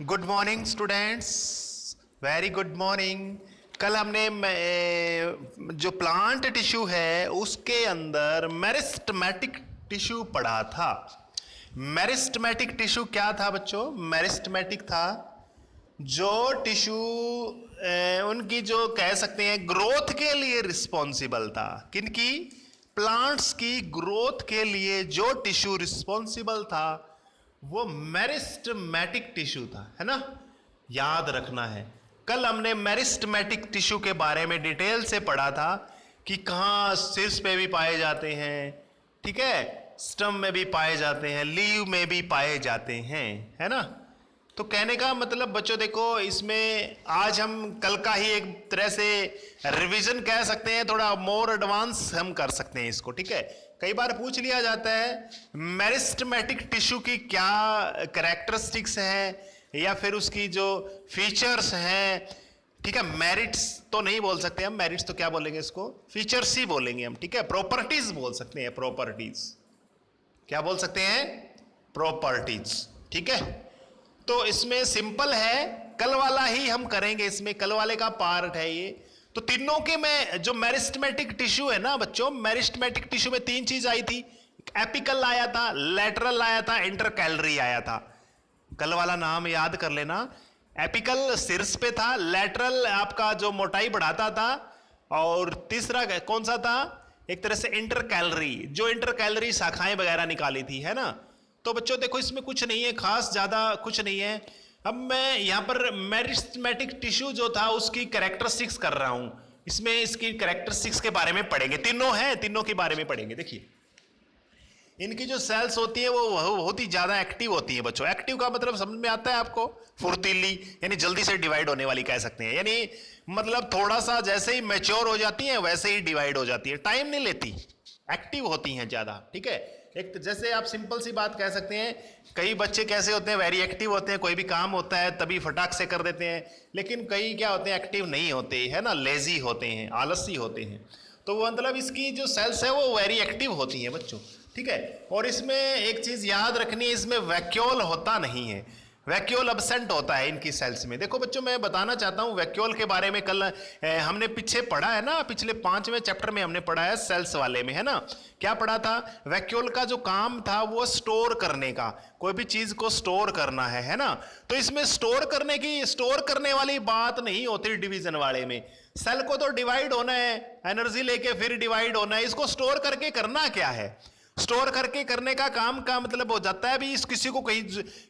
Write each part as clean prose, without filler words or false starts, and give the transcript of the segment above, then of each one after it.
Good morning students, very good morning. कल हमने जो प्लांट टिश्यू है उसके अंदर मेरिस्टेमेटिक टिश्यू पढ़ा था। मेरिस्टेमेटिक टिश्यू क्या था बच्चों? मेरिस्टेमेटिक था जो टिश्यू उनकी जो कह सकते हैं ग्रोथ के लिए रिस्पॉन्सिबल था। किनकी? प्लांट्स की ग्रोथ के लिए जो टिश्यू रिस्पॉन्सिबल था वो मेरिस्टेमेटिक टिश्यू था, है ना? याद रखना है। कल हमने मेरिस्टेमेटिक टिश्यू के बारे में डिटेल से पढ़ा था कि कहाँ शीर्ष पे भी पाए जाते हैं, ठीक है, स्टम में भी पाए जाते हैं, लीव में भी पाए जाते हैं, है ना? तो कहने का मतलब बच्चों देखो, इसमें आज हम कल का ही एक तरह से रिवीजन कह सकते हैं, थोड़ा मोर एडवांस हम कर सकते हैं इसको, ठीक है। कई बार पूछ लिया जाता है मेरिस्टेमेटिक टिश्यू की क्या कैरेक्टरिस्टिक्स है या फिर उसकी जो फीचर्स हैं, ठीक है। मेरिट्स तो नहीं बोल सकते हम, मेरिट्स तो क्या बोलेंगे इसको, फीचर्स ही बोलेंगे हम, ठीक है। प्रॉपर्टीज बोल सकते हैं, प्रॉपर्टीज क्या बोल सकते हैं, प्रॉपर्टीज, ठीक है। तो इसमें सिंपल है, कल वाला ही हम करेंगे, इसमें कल वाले का पार्ट है ये। तो तीनों के में जो मेरिस्टेमेटिक टिश्यू है ना बच्चों, मेरिस्टेमेटिक टिश्यू में तीन चीज आई थी, एपिकल आया था, लेटरल आया था, इंटरकैलरी आया था। कल वाला नाम याद कर लेना, एपिकल शीर्ष पे था, लेटरल आपका जो मोटाई बढ़ाता था, और तीसरा कौन सा था, एक तरह से इंटरकैलरी, जो इंटरकैलरी शाखाएं वगैरह निकाली थी, है ना। तो बच्चों देखो इसमें कुछ नहीं है खास, ज्यादा कुछ नहीं है। अब मैं यहां पर मेरिस्टेमेटिक टिश्यू जो था उसकी कैरेक्टरिस्टिक्स कर रहा हूं, इसमें इसकी कैरेक्टरिस्टिक्स के बारे में पढ़ेंगे, तीनों हैं, तीनों के बारे में पढ़ेंगे। देखिए इनकी जो सेल्स होती है वो बहुत ही ज्यादा एक्टिव होती है बच्चों। एक्टिव का मतलब समझ में आता है आपको? फुर्तीली, यानी जल्दी से डिवाइड होने वाली कह सकते हैं, यानी मतलब थोड़ा सा जैसे ही मैच्योर हो जाती है वैसे ही डिवाइड हो जाती है, टाइम नहीं लेती, एक्टिव होती हैं ज्यादा, ठीक है। एक जैसे आप सिंपल सी बात कह सकते हैं, कई बच्चे कैसे होते हैं, वेरी एक्टिव होते हैं, कोई भी काम होता है तभी फटाक से कर देते हैं, लेकिन कई क्या होते हैं, एक्टिव नहीं होते, है ना, लेजी होते हैं, आलसी होते हैं। तो वो मतलब इसकी जो सेल्स है वो वेरी एक्टिव होती हैं बच्चों, ठीक है। और इसमें एक चीज याद रखनी है, इसमें वैक्यूल होता नहीं है, वैक्यूल अब्सेंट होता है इनकी सेल्स में। देखो बच्चों मैं बताना चाहता हूं वैक्यूल के बारे में, कल हमने पीछे पढ़ा है ना, पिछले 5वें चैप्टर में हमने पढ़ा है सेल्स वाले में, है ना। क्या पढ़ा था? वैक्यूल का जो काम था वो स्टोर करने का, कोई भी चीज को स्टोर करना है ना। तो इसमें स्टोर करने वाली बात नहीं होती डिवीजन वाले में। सेल को तो डिवाइड होना है, एनर्जी लेके फिर डिवाइड होना है, इसको स्टोर करके करना क्या है? स्टोर करके करने का काम का मतलब हो जाता है भी इस किसी को कहीं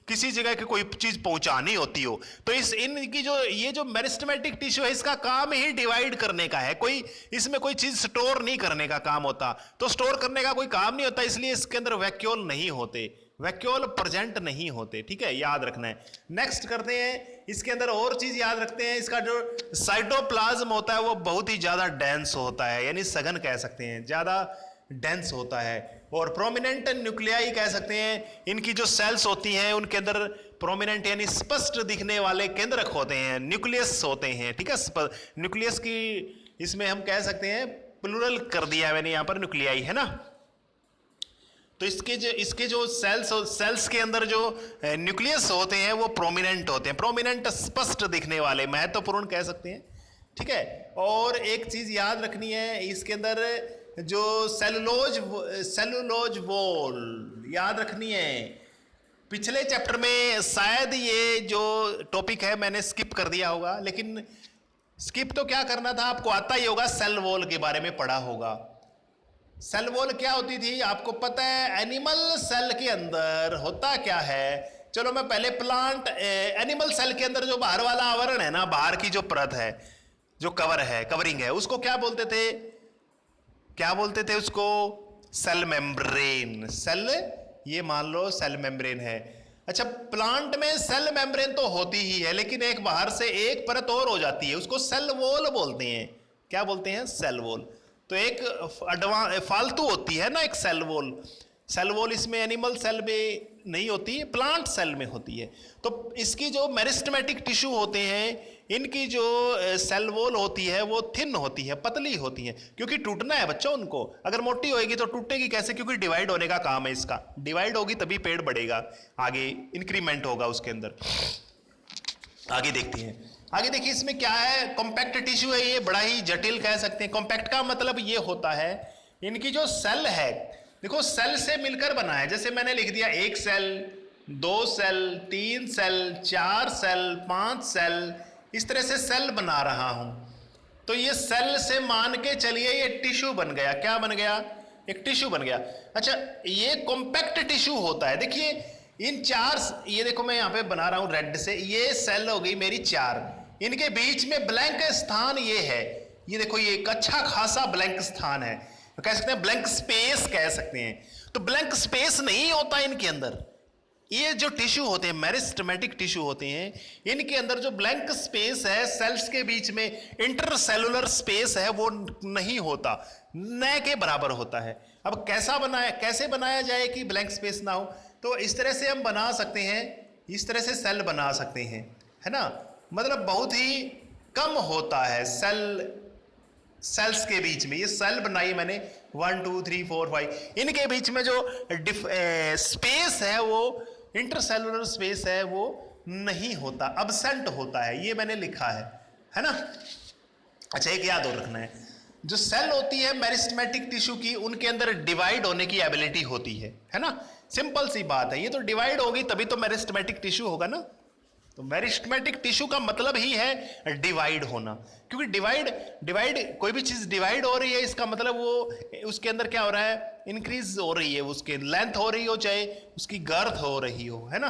किसी जगह की कोई चीज पहुंचानी होती हो, तो इस इनकी जो ये जो मेरिस्टेमेटिक टिश्यू है इसका काम ही डिवाइड करने का है, कोई इसमें कोई चीज स्टोर नहीं करने का काम होता। तो स्टोर करने का कोई काम नहीं होता, इसलिए इसके अंदर वैक्यूल नहीं होते, वैक्यूल प्रेजेंट नहीं होते, ठीक है, याद रखना है। नेक्स्ट करते हैं, इसके अंदर और चीज याद रखते हैं, इसका जो साइटोप्लाज्म होता है वो बहुत ही ज्यादा डेंस होता है, यानी सघन कह सकते हैं, ज्यादा डेंस होता है। और प्रोमिनेंट न्यूक्लियाई कह सकते हैं, इनकी जो सेल्स होती हैं उनके अंदर प्रोमिनेंट यानी स्पष्ट दिखने वाले केंद्रक होते हैं, न्यूक्लियस होते हैं, ठीक है। न्यूक्लियस की इसमें हम कह सकते हैं प्लूरल कर दिया मैंने यहां पर, न्यूक्लियाई, है ना। तो इसके जो सेल्स के अंदर जो न्यूक्लियस होते हैं वो प्रोमिनेंट होते हैं, प्रोमिनेंट स्पष्ट दिखने वाले, महत्वपूर्ण कह सकते हैं, ठीक है। और एक चीज याद रखनी है, इसके अंदर जो सेलुलोज वॉल याद रखनी है। पिछले चैप्टर में शायद ये जो टॉपिक है मैंने स्किप कर दिया होगा, लेकिन स्किप तो क्या करना था, आपको आता ही होगा, सेल वॉल के बारे में पढ़ा होगा। सेल वॉल क्या होती थी आपको पता है? एनिमल सेल के अंदर होता क्या है, चलो मैं पहले प्लांट एनिमल सेल के अंदर जो बाहर वाला आवरण है ना, बाहर की जो परत है, जो कवर है, कवरिंग है, उसको क्या बोलते थे, क्या बोलते थे उसको? Cell membrane. सेल, ये मान लो सेल मेम्ब्रेन है। अच्छा, प्लांट में सेल मेम्ब्रेन तो होती ही है, लेकिन एक बाहर से एक परत और हो जाती है, उसको सेल वॉल बोलते हैं। क्या बोलते हैं? Cell wall. तो एक फालतू होती है ना एक सेल वॉल। सेल वॉल इसमें एनिमल सेल में नहीं होती है, प्लांट सेल में होती है। तो इसकी जो मेरिस्टेमेटिक टिश्यू होते हैं, इनकी जो सेल वॉल होती है वो थिन होती है, पतली होती है, क्योंकि टूटना है बच्चों उनको। अगर मोटी होएगी तो टूटेगी कैसे? क्योंकि डिवाइड होने का काम है इसका, डिवाइड होगी तभी पेड़ बढ़ेगा, आगे इंक्रीमेंट होगा उसके अंदर। आगे देखते हैं। आगे देखिए इसमें क्या है, कॉम्पैक्ट टिश्यू है, ये बड़ा ही जटिल कह सकते हैं। कॉम्पैक्ट का मतलब ये होता है इनकी जो सेल है, देखो सेल से मिलकर बना है। जैसे मैंने लिख दिया एक सेल, दो सेल, तीन सेल, चार सेल, पांच सेल, इस तरह से सेल बना रहा हूं। तो ये सेल से मान के चलिए ये टिश्यू बन गया। क्या बन गया? एक टिश्यू बन गया। अच्छा, ये कॉम्पैक्ट टिश्यू होता है। देखिए इन चार, ये देखो मैं यहां पे बना रहा हूं रेड से, ये सेल हो गई मेरी चार, इनके बीच में ब्लैंक स्थान ये है, ये देखो ये एक अच्छा खासा ब्लैंक स्थान है, तो कह सकते हैं ब्लैंक स्पेस कह सकते हैं। तो ब्लैंक स्पेस नहीं होता इनके अंदर। ये जो टिश्यू होते हैं, मेरिस्टेमेटिक टिश्यू होते हैं, इनके अंदर जो ब्लैंक स्पेस है सेल्स के बीच में, इंटरसेलुलर स्पेस है, वो नहीं होता, न के बराबर होता है। अब कैसे बनाया जाए कि ब्लैंक स्पेस ना हो? तो इस तरह से हम बना सकते हैं, इस तरह से सेल बना सकते हैं, है ना। मतलब बहुत ही कम होता है सेल्स के बीच में। ये सेल बनाई मैंने 1 2 3 4 5, इनके बीच में जो स्पेस है वो इंटरसेलुलर स्पेस है वो नहीं होता, अब्सेंट होता है, ये मैंने लिखा है ना। अच्छा, एक याद और रखना है, जो सेल होती है मेरिस्टेमेटिक टिश्यू की, उनके अंदर डिवाइड होने की एबिलिटी होती है ना। सिंपल सी बात है, ये तो डिवाइड होगी तभी तो मेरिस्टेमेटिक टिश्यू होगा ना। तो मेरिस्टेमेटिक टिश्यू का मतलब ही है डिवाइड होना, क्योंकि डिवाइड कोई भी चीज डिवाइड हो रही है, इसका मतलब वो उसके अंदर क्या हो रहा है, इंक्रीज हो रही है, उसके लेंथ हो रही हो, चाहे उसकी गर्थ हो रही हो, है ना।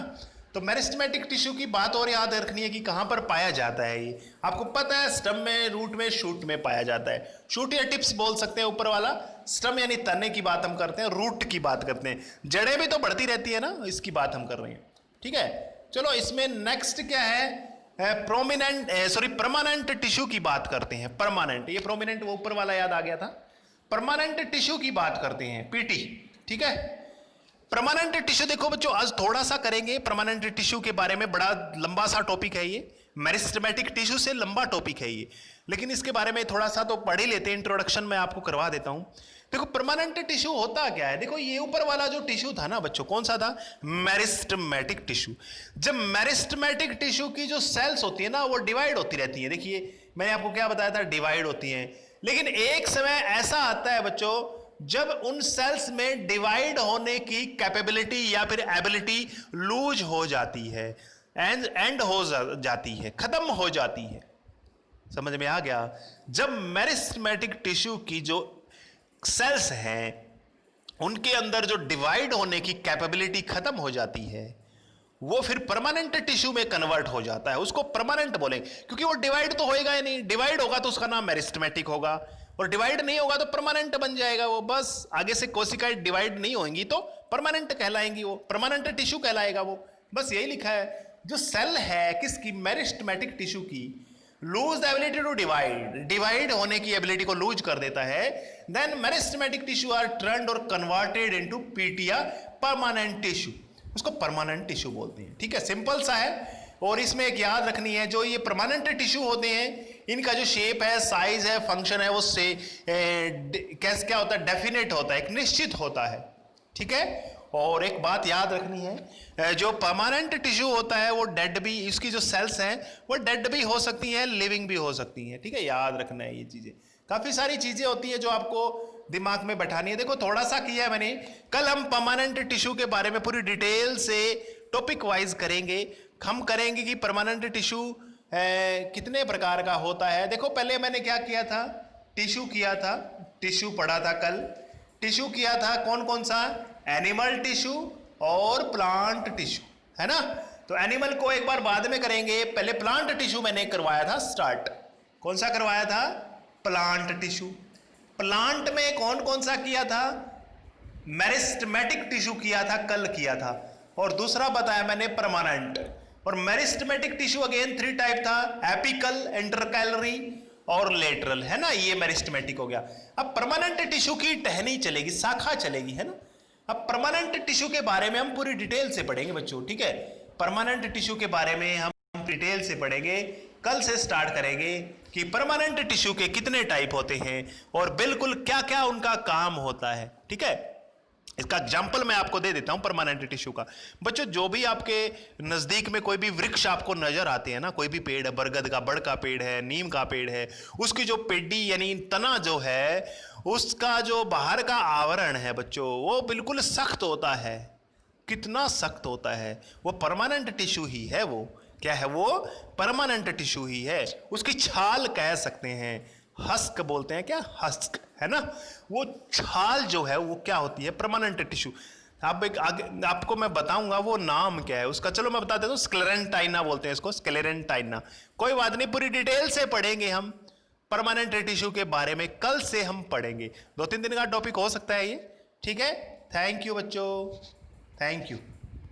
तो मेरिस्टेमेटिक टिश्यू की बात और याद रखनी है कि कहां पर पाया जाता है। ये आपको पता है, स्टम में, रूट में, शूट में पाया जाता है। शूट या टिप्स बोल सकते हैं ऊपर वाला, स्टम यानी तने की बात हम करते हैं, रूट की बात करते हैं, जड़ें भी तो बढ़ती रहती है ना, इसकी बात हम कर रहे हैं। ठीक है, चलो इसमें नेक्स्ट क्या है, परमानेंट टिश्यू की बात करते हैं। परमानेंट, ये प्रोमिनेंट वो ऊपर वाला याद आ गया था। परमानेंट टिश्यू की बात करते हैं, पीटी। ठीक है, परमानेंट टिश्यू देखो बच्चों, आज थोड़ा सा करेंगे परमानेंट टिश्यू के बारे में, बड़ा लंबा सा टॉपिक है ये, मेरिस्टेमेटिक टिश्यू से लंबा टॉपिक है ये, लेकिन इसके बारे में थोड़ा सा तो पढ़ ही लेते हैं। इंट्रोडक्शन में आपको करवा देता हूं। देखो परमानेंट टिश्यू होता क्या है, देखो ये ऊपर वाला जो टिश्यू था ना बच्चों, कौन सा था, मेरिस्टेमेटिक टिश्यू। जब मेरिस्टेमेटिक टिश्यू की जो सेल्स होती है ना, वो डिवाइड होती रहती है। देखिए मैंने आपको क्या बताया था, डिवाइड होती हैं, लेकिन एक समय ऐसा आता है बच्चों जब उन सेल्स में डिवाइड होने की कैपेबिलिटी या फिर एबिलिटी लूज हो जाती है, एंड हो जाती है, खत्म हो जाती है। समझ में आ गया? जब मेरिस्टेमेटिक टिश्यू की जो सेल्स हैं उनके अंदर जो डिवाइड होने की कैपेबिलिटी खत्म हो जाती है, वो फिर परमानेंट टिश्यू में कन्वर्ट हो जाता है। उसको परमानेंट बोलेंगे, क्योंकि वो डिवाइड तो होएगा ही नहीं। डिवाइड होगा तो उसका नाम मेरिस्टेमेटिक होगा, और डिवाइड नहीं होगा तो परमानेंट बन जाएगा वो। बस आगे से कोशिकाएं डिवाइड नहीं होंगी तो परमानेंट कहलाएंगी, वो परमानेंट टिश्यू कहलाएगा वो। बस यही लिखा है। जो सेल है किसकी, मेरिस्टेमेटिक टिश्यू की, lose the ability to divide होने की एबिलिटी को लूज कर देता है, then meristematic tissue are turned और कन्वर्टेड इनटू पीटिया, परमानेंट टिश्यू। उसको परमानेंट टिश्यू बोलते हैं। ठीक है, सिंपल सा है। और इसमें एक याद रखनी है, जो ये परमानेंट टिश्यू होते हैं इनका जो शेप है, साइज है, फंक्शन है, वो से कैसे क्या होता है, डेफिनेट होता है, एक निश्चित होता है। ठीक है, और एक बात याद रखनी है, जो परमानेंट टिश्यू होता है वो डेड भी, इसकी जो सेल्स हैं वो डेड भी हो सकती हैं, लिविंग भी हो सकती हैं। ठीक है, याद रखना है ये चीजें। काफी सारी चीजें होती है जो आपको दिमाग में बैठानी है। देखो थोड़ा सा किया है मैंने, कल हम परमानेंट टिश्यू के बारे में पूरी डिटेल से टॉपिक वाइज करेंगे। हम करेंगे कि परमानेंट टिश्यू कितने प्रकार का होता है। देखो पहले मैंने क्या किया था, टिश्यू किया था, टिश्यू पढ़ा था कल। टिश्यू किया था कौन कौन सा, एनिमल टिश्यू और प्लांट टिश्यू, है ना। तो एनिमल को एक बार बाद में करेंगे, पहले प्लांट टिश्यू मैंने करवाया था स्टार्ट। कौन सा करवाया था, प्लांट टिश्यू। प्लांट में कौन कौन सा किया था, मेरिस्टेमेटिक टिश्यू किया था, कल किया था। और दूसरा बताया मैंने परमानेंट। और मेरिस्टेमेटिक टिश्यू अगेन 3 टाइप था, एपिकल, इंटरकैलरी और लेटरल, है ना। ये मेरिस्टेमेटिक हो गया। अब परमानेंट टिश्यू की टहनी चलेगी, शाखा चलेगी, है ना। अब परमानेंट टिश्यू के बारे में हम पूरी डिटेल से पढ़ेंगे बच्चों। ठीक है, परमानेंट टिश्यू के बारे में हम डिटेल से पढ़ेंगे, कल से स्टार्ट करेंगे कि परमानेंट टिश्यू के कितने टाइप होते हैं और बिल्कुल क्या क्या उनका काम होता है। ठीक है, इसका एग्जाम्पल मैं आपको दे देता हूं परमानेंट टिश्यू का। बच्चों, जो भी आपके नजदीक में कोई भी वृक्ष आपको नजर आते हैं ना, कोई भी पेड़ है, बरगद का बड़ का पेड़ है, नीम का पेड़ है, उसकी जो पेडी यानी तना जो है, उसका जो बाहर का आवरण है बच्चों, वो बिल्कुल सख्त होता है। कितना सख्त होता है? वो परमानेंट टिश्यू ही है। वो क्या है? वो परमानेंट टिश्यू ही है। उसकी छाल कह सकते हैं, हस्क बोलते हैं, क्या हस्क है ना, वो छाल जो है वो क्या होती है? Permanent tissue. आप एक आगे आपको मैं बताऊंगा वो नाम क्या है उसका। चलो मैं बता देता हूँ, स्क्लेरेंटाइना बोलते हैं इसको, स्क्लेरेंटाइना। कोई बात नहीं, पूरी डिटेल से पढ़ेंगे हम परमानेंट टिश्यू के बारे में, कल से हम पढ़ेंगे। 2-3 दिन का टॉपिक हो सकता है ये, ठीक है। थैंक यू बच्चों, थैंक यू।